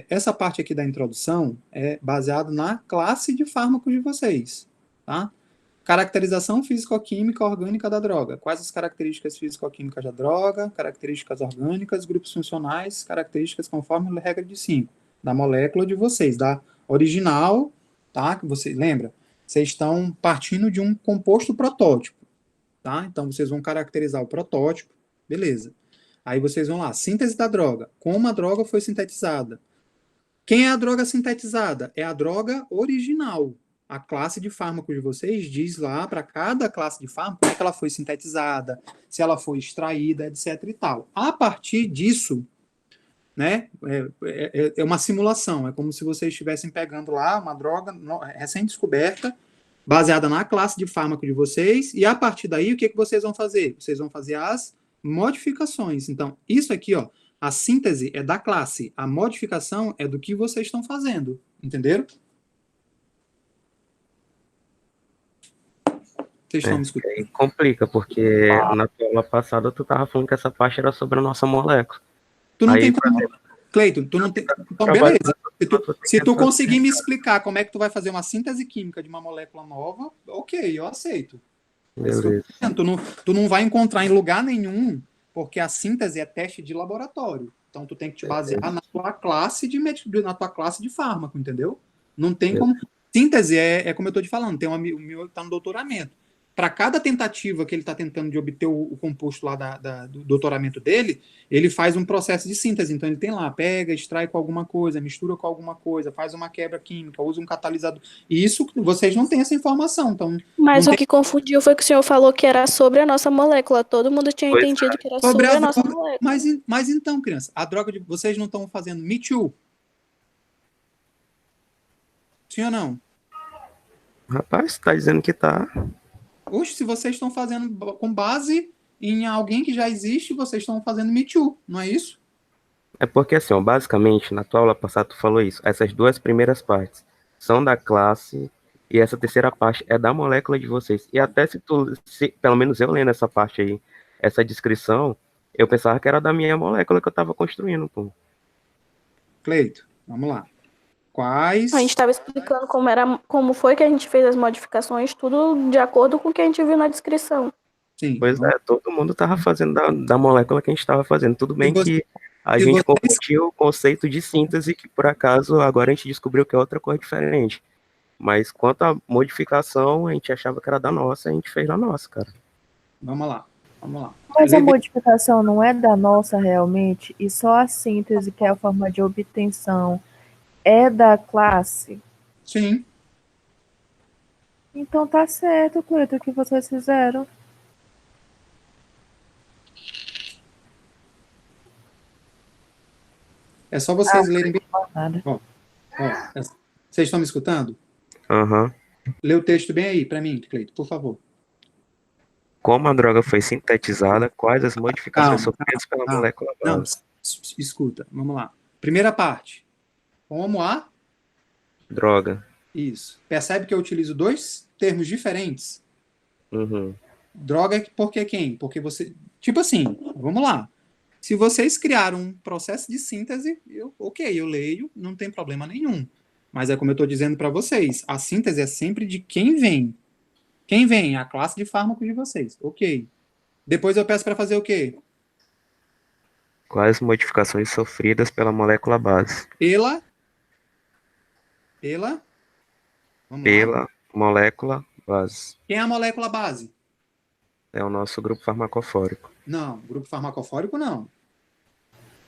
Speaker 1: Essa parte aqui da introdução é baseada na classe de fármacos de vocês, tá? Caracterização físico-química orgânica da droga. Quais as características físico-químicas da droga, características orgânicas, grupos funcionais, características conforme a regra de 5, da molécula de vocês, da original, tá? Que você lembra? Vocês estão partindo de um composto protótipo, tá? Então vocês vão caracterizar o protótipo, beleza. Aí vocês vão lá, síntese da droga. Como a droga foi sintetizada? Quem é a droga sintetizada? É a droga original. A classe de fármacos de vocês diz lá para cada classe de fármaco como é que ela foi sintetizada, se ela foi extraída, etc. e tal. A partir disso, né, é uma simulação. É como se vocês estivessem pegando lá uma droga recém-descoberta, baseada na classe de fármaco de vocês, e a partir daí, o que vocês vão fazer? Vocês vão fazer as modificações. Então, isso aqui, ó, a síntese é da classe, a modificação é do que vocês estão fazendo. Entenderam? Vocês estão me escutando?
Speaker 3: Aí complica, porque na aula passada tu tava falando que essa parte era sobre a nossa molécula.
Speaker 1: Tu não
Speaker 3: Aí,
Speaker 1: tem como... Cleiton, tu não tem... Então, beleza. Se tu conseguir me explicar como é que tu vai fazer uma síntese química de uma molécula nova, ok, eu aceito. Tu não vai encontrar em lugar nenhum, porque a síntese é teste de laboratório. Então, tu tem que te basear na tua classe de fármaco, entendeu? Não tem como... Síntese é como eu estou te falando, tem um amigo meu que está no doutoramento. para cada tentativa que ele está tentando de obter o composto lá do doutoramento dele, ele faz um processo de síntese. Então ele tem lá, pega, extrai com alguma coisa, mistura com alguma coisa, faz uma quebra química, usa um catalisador. E isso vocês não têm essa informação. Então,
Speaker 4: Mas
Speaker 1: não
Speaker 4: o que confundiu foi que o senhor falou que era sobre a nossa molécula. Todo mundo tinha
Speaker 3: Pois
Speaker 4: entendido que era
Speaker 1: sobre
Speaker 4: sobre
Speaker 1: a
Speaker 4: a nossa
Speaker 1: droga.
Speaker 4: molécula.
Speaker 1: Mas então, criança, a droga de vocês não estão fazendo Me Too? Sim ou não?
Speaker 3: Rapaz, tá dizendo que tá.
Speaker 1: Oxe, se vocês estão fazendo com base em alguém que já existe, vocês estão fazendo Me Too, não é isso?
Speaker 3: É porque, assim, ó, basicamente, na tua aula passada tu falou isso. Essas duas primeiras partes são da classe e essa terceira parte é da molécula de vocês. E até pelo menos eu lendo essa parte aí, essa descrição, eu pensava que era da minha molécula que eu tava construindo, pô.
Speaker 1: Cleito, vamos lá. Quais...
Speaker 4: A gente estava explicando como foi que a gente fez as modificações, tudo de acordo com o que a gente viu na descrição.
Speaker 1: Sim,
Speaker 3: Pois é, todo mundo tava fazendo da molécula que a gente tava fazendo. Tudo bem que a
Speaker 1: se
Speaker 3: gente
Speaker 1: vocês-
Speaker 3: confundiu o conceito de síntese, que por acaso agora a gente descobriu que é outra coisa diferente. Mas quanto à modificação, a gente achava que era da nossa, a gente fez da nossa, cara.
Speaker 1: Vamos lá, vamos lá.
Speaker 2: Mas a
Speaker 1: Leve-
Speaker 2: modificação não é da nossa realmente, e só a síntese, que é a forma de obtenção, é da classe.
Speaker 1: Sim,
Speaker 2: Então tá certo, Cleiton, o que vocês fizeram.
Speaker 1: é só vocês lerem bem.
Speaker 2: Nada.
Speaker 1: Ó, vocês estão me escutando?
Speaker 3: Aham.
Speaker 1: Lê o texto bem aí para mim, Cleito, por favor.
Speaker 3: Como a droga foi sintetizada, quais as modificações
Speaker 1: Calma,
Speaker 3: sofridas pela
Speaker 1: calma.
Speaker 3: molécula
Speaker 1: Não,
Speaker 3: base?
Speaker 1: escuta, vamos lá. Primeira parte. Como a...
Speaker 3: Droga.
Speaker 1: Isso. Percebe que eu utilizo dois termos diferentes?
Speaker 3: Uhum.
Speaker 1: Droga, porque quem? Porque você... Tipo assim, vamos lá. Se vocês criaram um processo de síntese, eu leio, não tem problema nenhum. Mas é como eu estou dizendo para vocês, a síntese é sempre de quem vem. Quem vem? A classe de fármacos de vocês. Ok. Depois eu peço para fazer o quê?
Speaker 3: Quais modificações sofridas pela molécula base?
Speaker 1: Pela... Vamos lá.
Speaker 3: Pela molécula base.
Speaker 1: Quem é a molécula base?
Speaker 3: É o nosso grupo farmacofórico.
Speaker 1: Não, grupo farmacofórico não.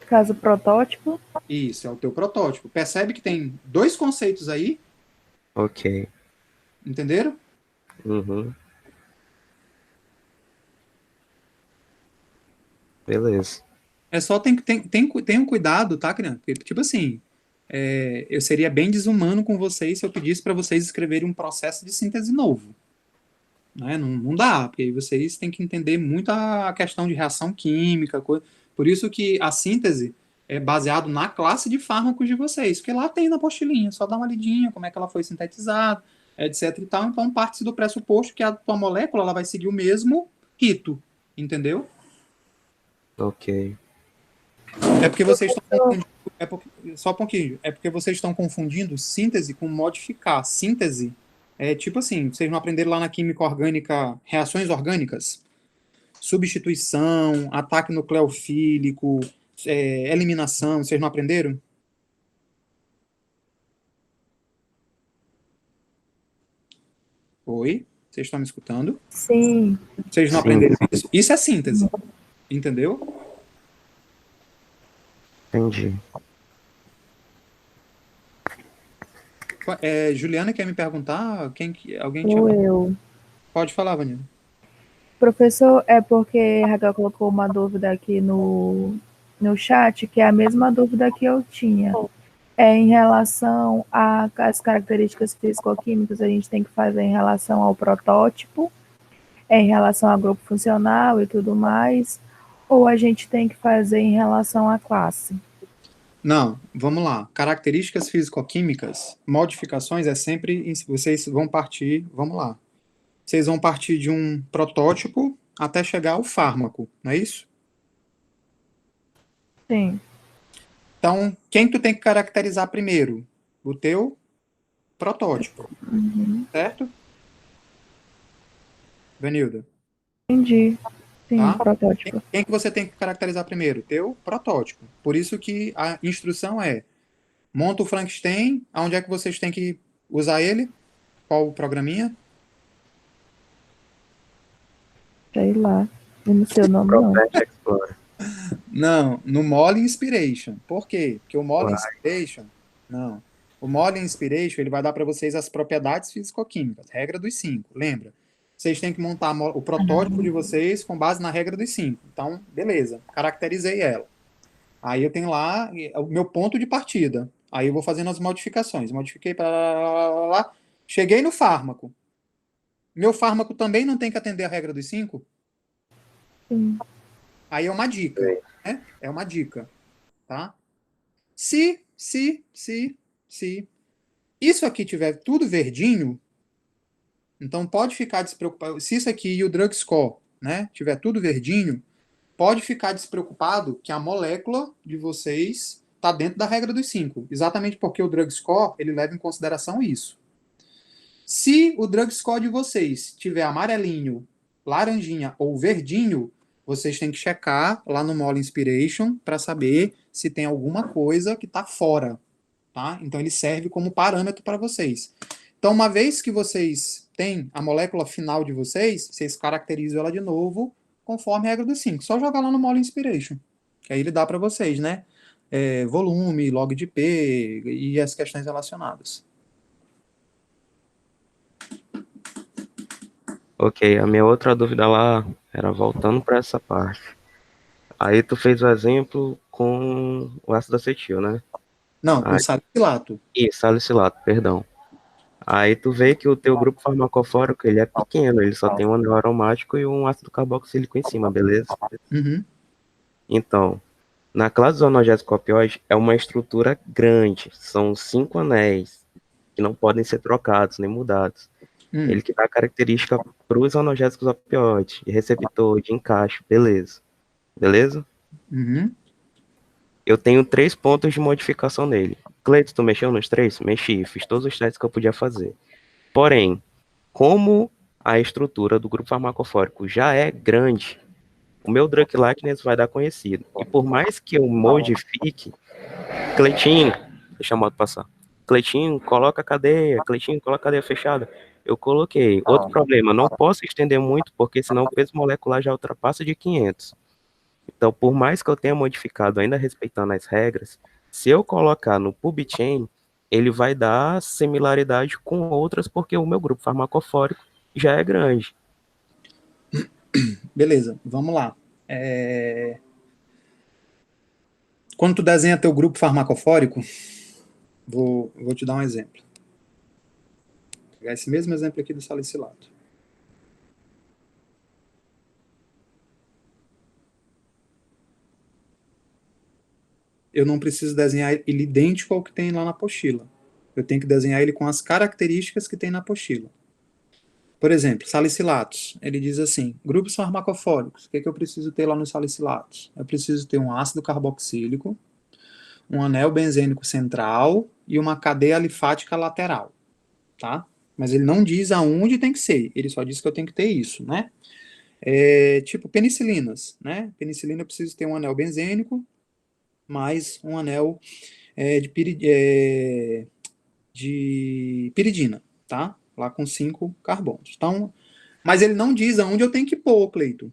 Speaker 2: Caso protótipo,
Speaker 1: Isso, é o teu protótipo. Percebe que tem dois conceitos aí,
Speaker 3: Ok.
Speaker 1: entenderam?
Speaker 3: Uhum. Beleza.
Speaker 1: É só tenham cuidado, tá, criança? Porque, tipo assim, eu seria bem desumano com vocês se eu pedisse para vocês escreverem um processo de síntese novo. Né? Não dá, porque aí vocês têm que entender muito a questão de reação química, por isso que a síntese é baseado na classe de fármacos de vocês, porque lá tem na apostilinha, só dá uma lidinha, como é que ela foi sintetizada, etc e tal. Então parte-se do pressuposto que a tua molécula ela vai seguir o mesmo rito, entendeu?
Speaker 3: Ok.
Speaker 1: É porque vocês estão confundindo, só um pouquinho, é porque vocês estão confundindo síntese com modificar. Síntese é tipo assim, vocês não aprenderam lá na química orgânica reações orgânicas? Substituição, ataque nucleofílico, eliminação, vocês não aprenderam? Oi? Vocês estão me escutando?
Speaker 2: sim.
Speaker 1: Vocês não
Speaker 3: Sim.
Speaker 1: aprenderam isso? Isso é síntese, entendeu?
Speaker 3: Entendi.
Speaker 1: Juliana quer me perguntar? Alguém
Speaker 2: Ou
Speaker 1: tinha...
Speaker 2: eu.
Speaker 1: Pode falar, Vanilla.
Speaker 2: Professor, é porque a Raquel colocou uma dúvida aqui no chat, que é a mesma dúvida que eu tinha. É em relação às características físico-químicas, a gente tem que fazer em relação ao protótipo, em relação ao grupo funcional e tudo mais, ou a gente tem que fazer em relação à classe?
Speaker 1: Não, vamos lá. Características físico-químicas, modificações é sempre... Vocês vão partir... Vamos lá. Vocês vão partir de um protótipo até chegar ao fármaco, não é isso?
Speaker 2: Sim.
Speaker 1: Então, quem tu tem que caracterizar primeiro? O teu protótipo, certo? Vanilda,
Speaker 2: Entendi. Sim,
Speaker 1: tá?
Speaker 2: protótipo.
Speaker 1: Quem que você tem que caracterizar primeiro? Teu protótipo. Por isso que a instrução é monta o Frankenstein, aonde é que vocês têm que usar ele? Qual o programinha?
Speaker 2: Sei lá. Eu não sei o nome, não.
Speaker 3: Propert Explorer.
Speaker 1: Não, no Mole Inspiration. Por quê? Porque o Mole
Speaker 3: Uai.
Speaker 1: Inspiration, não. O Mole Inspiration, ele vai dar para vocês as propriedades físico-químicas, regra dos 5. Lembra? Vocês têm que montar o protótipo de vocês com base na regra dos 5. Então, beleza, caracterizei ela. Aí eu tenho lá o meu ponto de partida. Aí eu vou fazendo as modificações. Modifiquei para lá. Cheguei no fármaco. Meu fármaco também não tem que atender a regra dos 5?
Speaker 2: Sim.
Speaker 1: Aí é uma dica, né? É uma dica, tá? Se isso aqui tiver tudo verdinho, então pode ficar despreocupado. Se isso aqui e o drug score, né, tiver tudo verdinho, pode ficar despreocupado que a molécula de vocês está dentro da regra dos 5. Exatamente porque o drug score, ele leva em consideração isso. Se o drug score de vocês tiver amarelinho, laranjinha ou verdinho, vocês têm que checar lá no Mole Inspiration para saber se tem alguma coisa que está fora, tá? Então ele serve como parâmetro para vocês. Então, uma vez que vocês têm a molécula final de vocês, vocês caracterizam ela de novo conforme a regra dos 5. Só jogar lá no Mole Inspiration. Que aí ele dá para vocês, né? Volume, log de IP e as questões relacionadas.
Speaker 3: Ok, a minha outra dúvida lá era voltando para essa parte. Aí tu fez o exemplo com o ácido acetil, né?
Speaker 1: Não, com
Speaker 3: Aí,
Speaker 1: salicilato.
Speaker 3: salicilato, perdão. Aí tu vê que o teu grupo farmacofórico, ele é pequeno, ele só tem um anel aromático e um ácido carboxílico em cima, beleza?
Speaker 1: Uhum.
Speaker 3: Então, na classe dos analgésicos opioides é uma estrutura grande, são 5 anéis que não podem ser trocados nem mudados. Ele que dá a característica para os analgésicos opioides, de receptor, de encaixe, beleza. Beleza?
Speaker 1: Uhum.
Speaker 3: Eu tenho 3 pontos de modificação nele. Cleiton, tu mexeu nos 3? Mexi, fiz todos os testes que eu podia fazer. Porém, como a estrutura do grupo farmacofórico já é grande, o meu drug likeness vai dar conhecido. E por mais que eu modifique, Cleitinho, deixa a moto passar. Cleitinho, coloca a cadeia. Cleitinho, coloca a cadeia fechada. Eu coloquei. Outro problema, não posso estender muito, porque senão o peso molecular já ultrapassa de 500. Então, por mais que eu tenha modificado, ainda respeitando as regras, se eu colocar no PubChain, ele vai dar similaridade com outras, porque o meu grupo farmacofórico já é grande.
Speaker 1: Beleza, vamos lá. Quando tu desenha teu grupo farmacofórico, vou te dar um exemplo. Vou pegar esse mesmo exemplo aqui do salicilato. Eu não preciso desenhar ele idêntico ao que tem lá na apostila. Eu tenho que desenhar ele com as características que tem na apostila. Por exemplo, salicilatos. Ele diz assim, grupos farmacofóricos. O que eu preciso ter lá nos salicilatos? Eu preciso ter um ácido carboxílico, um anel benzênico central e uma cadeia alifática lateral, tá? Mas ele não diz aonde tem que ser, ele só diz que eu tenho que ter isso, né? Tipo penicilinas, né? Penicilina eu preciso ter um anel benzênico mais um anel de piridina, tá? Lá com 5 carbonos. Então, mas ele não diz aonde eu tenho que pôr, Cleito,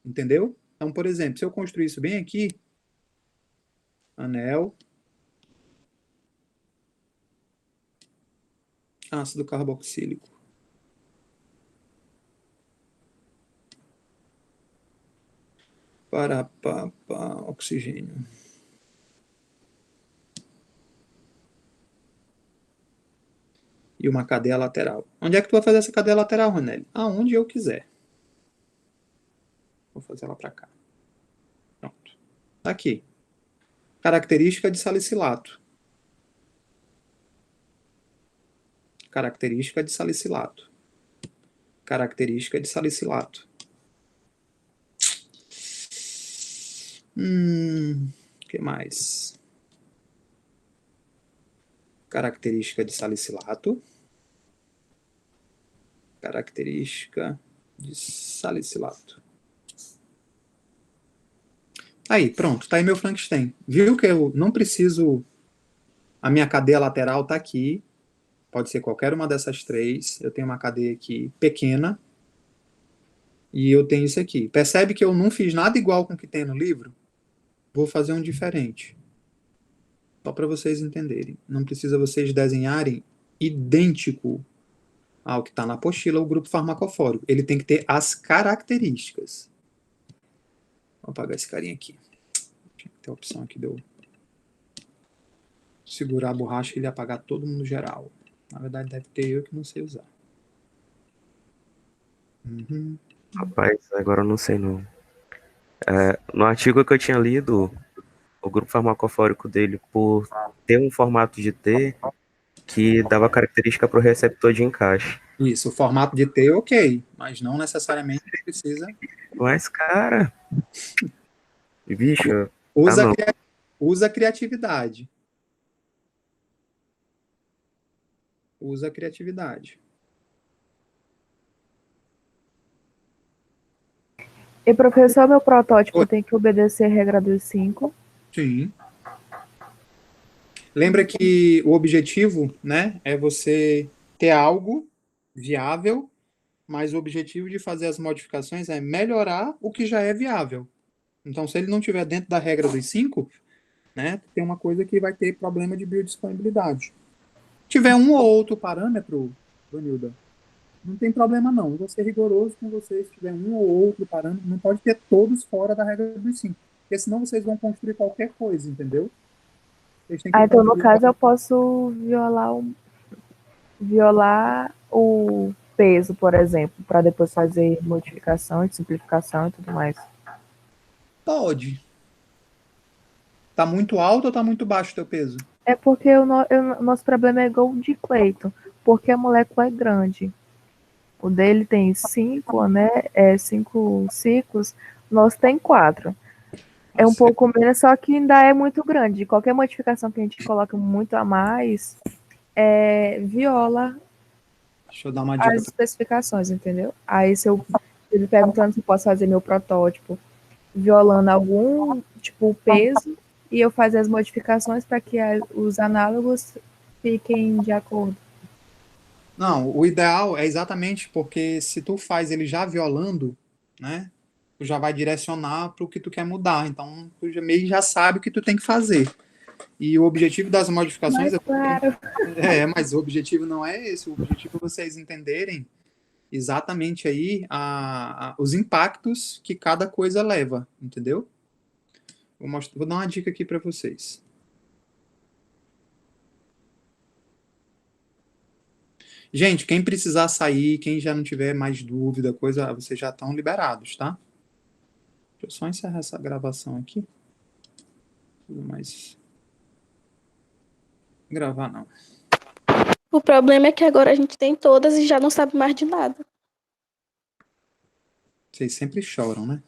Speaker 1: entendeu? Então, por exemplo, se eu construir isso bem aqui, anel, ácido carboxílico, para oxigênio. E uma cadeia lateral. Onde é que tu vai fazer essa cadeia lateral, Ronelli? Aonde eu quiser. Vou fazer ela para cá. Pronto. Tá aqui. Característica de salicilato. Característica de salicilato. Característica de salicilato. Que mais? Característica de salicilato. Característica de salicilato. Aí, pronto, tá aí meu Frankenstein. Viu que eu não preciso... A minha cadeia lateral tá aqui. Pode ser qualquer uma dessas 3. Eu tenho uma cadeia aqui pequena. E eu tenho isso aqui. Percebe que eu não fiz nada igual com o que tem no livro? Vou fazer um diferente. Só para vocês entenderem. Não precisa vocês desenharem idêntico ao que está na apostila, o grupo farmacofórico. Ele tem que ter as características. Vou apagar esse carinha aqui. Tinha que ter a opção aqui de eu segurar a borracha e ele apagar todo mundo geral. Na verdade, deve ter eu que não sei usar. Uhum.
Speaker 3: Rapaz, agora eu não sei não. No artigo que eu tinha lido, o grupo farmacofórico dele, por ter um formato de T, que dava característica para o receptor de encaixe.
Speaker 1: Isso, o formato de T, ok, mas não necessariamente precisa.
Speaker 3: Mas, cara, bicho,
Speaker 1: Usa,
Speaker 3: não.
Speaker 1: Usa criatividade. Usa criatividade.
Speaker 2: E professor, meu protótipo
Speaker 1: Oi.
Speaker 2: tem que obedecer a regra dos 5.
Speaker 1: Sim. Lembra que o objetivo, né, é você ter algo viável, mas o objetivo de fazer as modificações é melhorar o que já é viável. Então, se ele não estiver dentro da regra dos 5, né, tem uma coisa que vai ter problema de biodisponibilidade. Se tiver um ou outro parâmetro, Vanilda, não tem problema não. Vou ser rigoroso com vocês. Se tiver um ou outro parâmetro, não pode ter todos fora da regra dos 5. Porque senão vocês vão construir qualquer coisa, entendeu? Vocês têm que
Speaker 2: Então, no
Speaker 1: construir
Speaker 2: caso, eu posso violar o peso, por exemplo, para depois fazer modificação, simplificação e tudo mais.
Speaker 1: Pode. Tá muito alto ou tá muito baixo o teu peso?
Speaker 2: É porque o nosso problema é igual o de Cleiton, porque a molécula é grande. O dele tem 5, né? 5 ciclos, o nosso tem 4. É um pouco menos, só que ainda é muito grande. Qualquer modificação que a gente coloca muito a mais, viola
Speaker 1: Deixa eu dar uma dica.
Speaker 2: as especificações, entendeu? Aí se eu me perguntando se eu posso fazer meu protótipo violando algum tipo peso e eu fazer as modificações para que os análogos fiquem de acordo.
Speaker 1: Não, o ideal é exatamente porque se tu faz ele já violando, né? Tu já vai direcionar para o que tu quer mudar. Então, tu meio já sabe o que tu tem que fazer. E o objetivo das modificações
Speaker 2: Mas, claro.
Speaker 1: mas o objetivo não é esse. O objetivo é vocês entenderem exatamente aí os impactos que cada coisa leva, entendeu? Vou dar uma dica aqui para vocês. Gente, quem precisar sair, quem já não tiver mais dúvida, coisa, vocês já estão liberados, tá? Deixa eu só encerrar essa gravação aqui. Mas gravar não.
Speaker 4: O problema é que agora a gente tem todas e já não sabe mais de nada.
Speaker 1: Vocês sempre choram, né?